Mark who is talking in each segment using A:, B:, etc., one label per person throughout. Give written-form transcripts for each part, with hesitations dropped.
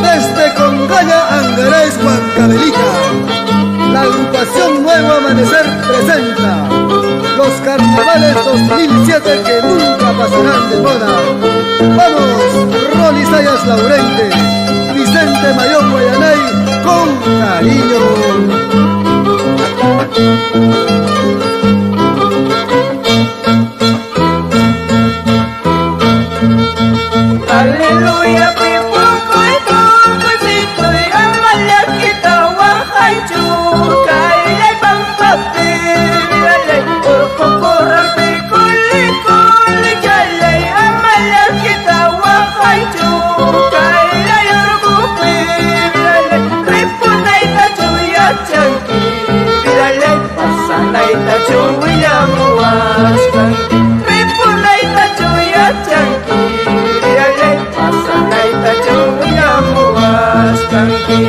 A: Desde Congaya, Angarés, Huancavelica, la agrupación Nuevo Amanecer presenta los carnavales 2007 que nunca pasarán de moda. Vamos, Rolly Sayas Laurente, Vicente Mayón Guayanay, con cariño.
B: Aleluya, pipuco y tumbacito y amalakita wahanchu kailay pampapi vilalay urkukuran pikuli kuli kalay amalakita wahanchu kailay urkupi vilalay ripunay tachuya chanki vilalay pasanay tachuya muwas kanki ripunay tachuya chanki pasanay tachuya muwas kanki.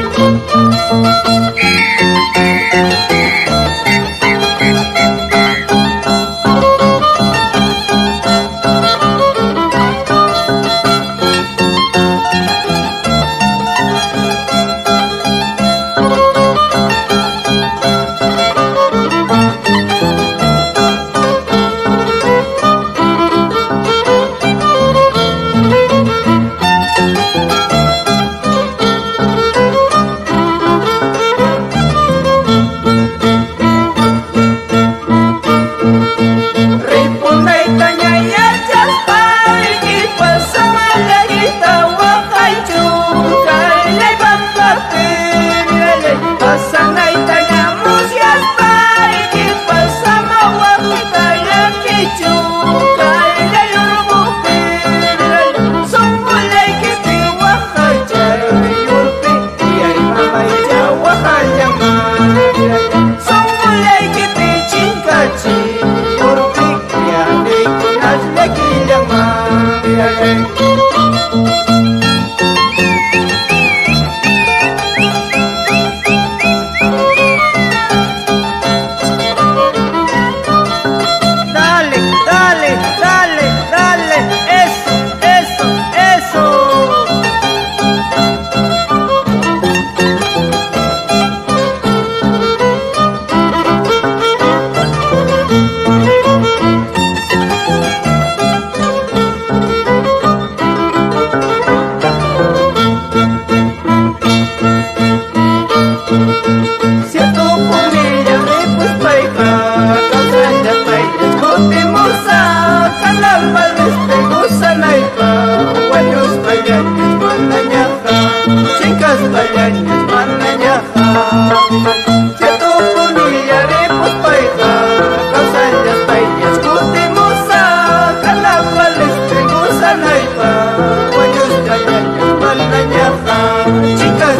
A: Chicas,